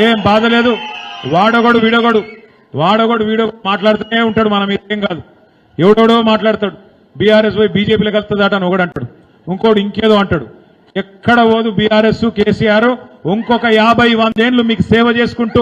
ఏం బాధ లేదు. వాడొకడు వీడొకడు మాట్లాడుతూనే ఉంటాడు. మనం ఏం కాదు, ఎవడోడో మాట్లాడతాడు. బీఆర్ఎస్ పోయి బీజేపీలో కలుతుందట అని ఒకడు అంటాడు, ఇంకోటి ఇంకేదో అంటాడు. ఎక్కడ పోదు బీఆర్ఎస్ కేసీఆర్ ఇంకొక 50-100 ఏళ్ళు మీకు సేవ చేసుకుంటూ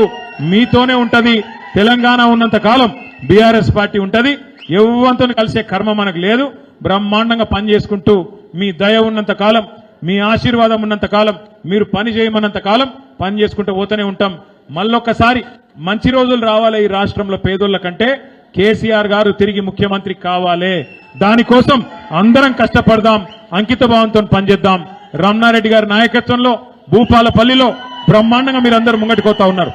మీతోనే ఉంటది. తెలంగాణ ఉన్నంత కాలం బీఆర్ఎస్ పార్టీ ఉంటది. ఎవ్వంతో కలిసే కర్మ మనకు లేదు. బ్రహ్మాండంగా పని చేసుకుంటూ మీ దయ ఉన్నంత కాలం, మీ ఆశీర్వాదం ఉన్నంత కాలం, మీరు పని చేయమన్నంత కాలం పని చేసుకుంటూ పోతూనే ఉంటాం. మళ్ళొక్కసారి మంచి రోజులు రావాలి ఈ రాష్ట్రంలో పేదోళ్ళ కంటే. కేసీఆర్ గారు తిరిగి ముఖ్యమంత్రి కావాలి. దానికోసం అందరం కష్టపడదాం, అంకిత భావంతో పనిచేద్దాం. రమణారెడ్డి గారి నాయకత్వంలో భూపాలపల్లిలో బ్రహ్మాండంగా మీరందరూ ముంగటిపోతా ఉన్నారు.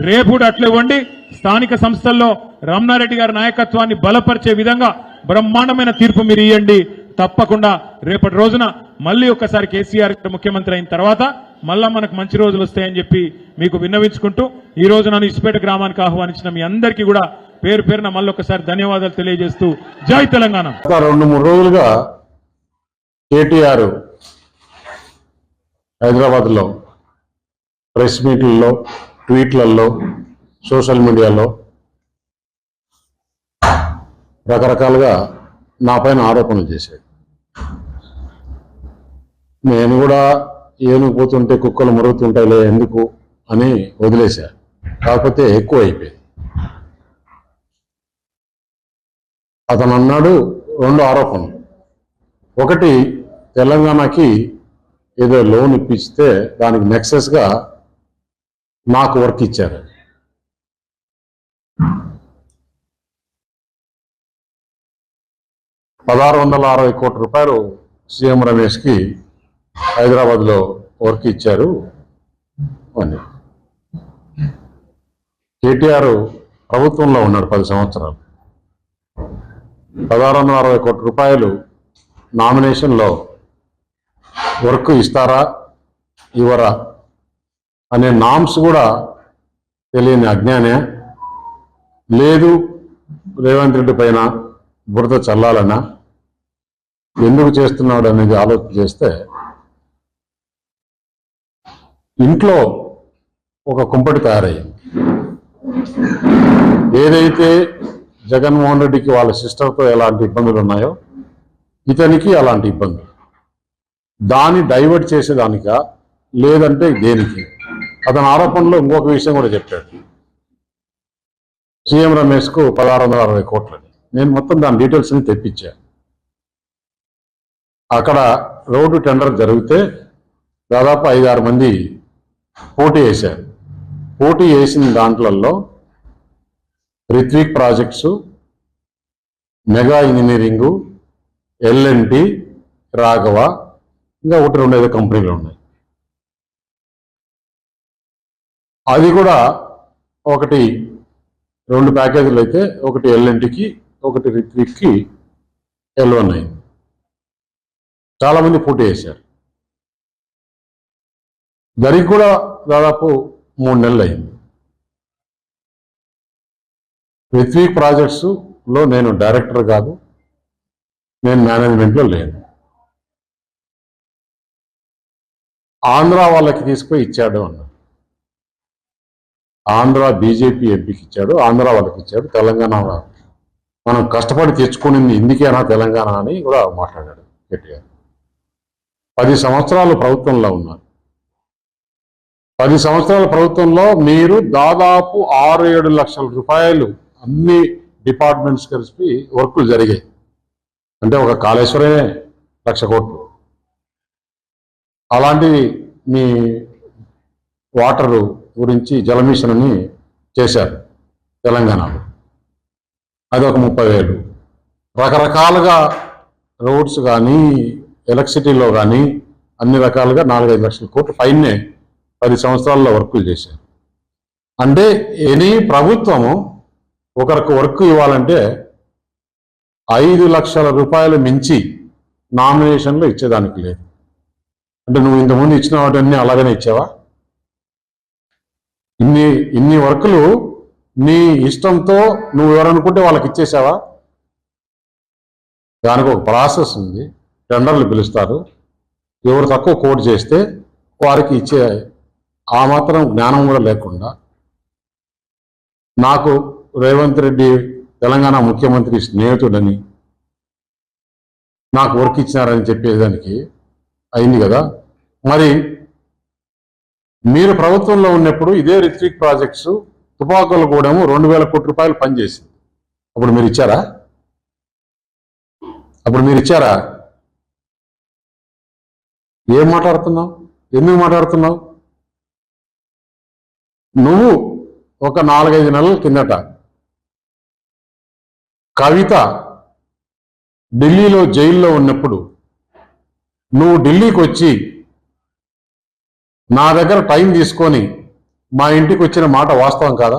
రేపు కూడా అట్లే ఇవ్వండి. స్థానిక సంస్థల్లో రమణారెడ్డి గారి నాయకత్వాన్ని బలపరిచే విధంగా బ్రహ్మాండమైన తీర్పు మీరు ఇవ్వండి. తప్పకుండా రేపటి రోజున మళ్ళీ ఒక్కసారి కేసీఆర్ ముఖ్యమంత్రి అయిన తర్వాత మళ్ళా మనకు మంచి రోజులు వస్తాయని చెప్పి మీకు విన్నవించుకుంటూ ఈ రోజు నన్ను ఇసుపేట గ్రామానికి ఆహ్వానించిన మీ అందరికీ కూడా పేరు పేరున మళ్ళీ ఒకసారి ధన్యవాదాలు తెలియజేస్తూ జై తెలంగాణ. 2-3 రోజులుగా కేటీఆర్ హైదరాబాద్ లో ప్రెస్ మీట్లలో, ట్వీట్లలో, సోషల్ మీడియాలో రకరకాలుగా నా పైన ఆరోపణలు చేశాడు. నేను కూడా ఏనుగు పోతుంటే కుక్కలు మురుగుతుంటాయిలే ఎందుకు అని వదిలేశా. కాకపోతే ఎక్కువ అయిపోయింది. అతను అన్నాడు 2 ఆరోపణలు. ఒకటి, తెలంగాణకి ఏదో లోన్ ఇప్పిస్తే దానికి నెక్సెస్గా నాకు వర్క్ ఇచ్చారు. ₹1660 కోట్ల సీఎం రమేష్కి హైదరాబాద్లో వర్క్ ఇచ్చారు అని. కేటీఆర్ ప్రభుత్వంలో ఉన్నాడు 10 సంవత్సరాలు. ₹1660 కోట్ల నామినేషన్లో వర్క్ ఇస్తారా ఇవ్వరా అనే నామ్స్ కూడా తెలియని అజ్ఞానే. లేదు రేవంత్ రెడ్డి పైన బురద చల్లాలన్నా ఎందుకు చేస్తున్నాడు అనేది ఆలోచన చేస్తే ఇంట్లో ఒక కుంపటి తయారయ్యింది. ఏదైతే జగన్మోహన్ రెడ్డికి వాళ్ళ సిస్టర్తో ఎలాంటి ఇబ్బందులు ఉన్నాయో ఇతనికి అలాంటి ఇబ్బందులు. దాన్ని డైవర్ట్ చేసేదానిక లేదంటే దేనికి? అతని ఆరోపణలో ఇంకొక విషయం కూడా చెప్పాడు. సీఎం రమేష్కు 1660 కోట్లని. నేను మొత్తం దాని డీటెయిల్స్ని తెప్పించా. అక్కడ రోడ్డు టెండర్ జరిగితే దాదాపు 5-6 మంది పోటీ వేశారు. పోటీ వేసిన దాంట్లలో Ritvik projects, mega engineering, LNT, Raghava, ఇంకా 1-2 కంపెనీలు ఉన్నాయి. అది కూడా 2 ప్యాకేజీలు అయితే ఒకటి ఎల్ఎన్టీకి, ఒకటి రిత్విక్కి L1 అయింది. చాలామంది పోటీ వేశారు. జరిగి కూడా దాదాపు 3 నెలలు అయింది. రిత్విక్ ప్రాజెక్ట్స్లో నేను డైరెక్టర్ కాదు, నేను మేనేజ్మెంట్లో లేను. ఆంధ్ర వాళ్ళకి తీసుకుపోయి ఇచ్చాడు అన్నారు. ఆంధ్ర బీజేపీ ఎంపీకి ఇచ్చాడు, ఆంధ్ర వాళ్ళకి ఇచ్చాడు. తెలంగాణ మనం కష్టపడి తెచ్చుకునింది ఇందుకేనా తెలంగాణ అని కూడా మాట్లాడాడు కేటీఆర్. 10 సంవత్సరాలు ప్రభుత్వంలో ఉన్నారు. 10 సంవత్సరాల ప్రభుత్వంలో మీరు దాదాపు 6-7 లక్షల రూపాయలు అన్ని డిపార్ట్మెంట్స్ కలిసి వర్కులు జరిగాయి. అంటే ఒక కాళేశ్వరమే 1,00,000 కోట్లు. అలాంటివి మీ వాటర్ గురించి జలమిషన్ అని చేశారు తెలంగాణలో. అది ఒక 30,000. రకరకాలుగా రోడ్స్ కానీ ఎలక్ట్రిసిటీలో కానీ అన్ని రకాలుగా 4-5 లక్షల కోట్లు పైనే 10 సంవత్సరాల్లో వర్కులు చేశారు. అంటే ఎనీ ప్రభుత్వము ఒకరికి వర్క్ ఇవ్వాలంటే 5 లక్షల రూపాయలు మించి నామినేషన్లు ఇచ్చేదానికి లేదు. అంటే నువ్వు ఇంతకుముందు ఇచ్చిన వాటన్నీ అలాగనే ఇచ్చావా? ఇన్ని వర్కులు నీ ఇష్టంతో నువ్వు ఎవరనుకుంటే వాళ్ళకి ఇచ్చేసావా? దానికి ఒక ప్రాసెస్ ఉంది. టెండర్లు పిలుస్తారు. ఎవరు తక్కువ కోట్ చేస్తే వారికి ఇచ్చే ఆ మాత్రం జ్ఞానం కూడా లేకుండా నాకు రేవంత్ రెడ్డి తెలంగాణ ముఖ్యమంత్రి స్నేహితుడని నాకు వర్క్ ఇచ్చినారని చెప్పేదానికి అయింది కదా. మరి మీరు ప్రభుత్వంలో ఉన్నప్పుడు ఇదే రిత్విక్ ప్రాజెక్ట్స్ తుపాకుల కూడము 2,000 కోట్ల రూపాయలు పనిచేసింది. అప్పుడు మీరు ఇచ్చారా? ఏం మాట్లాడుతున్నావు? ఎందుకు మాట్లాడుతున్నావు? నువ్వు ఒక 4-5 నెలల కిందట కవిత ఢిల్లీలో జైల్లో ఉన్నప్పుడు నువ్వు ఢిల్లీకి వచ్చి నా దగ్గర టైం తీసుకొని మా ఇంటికి వచ్చిన మాట వాస్తవం కాదా?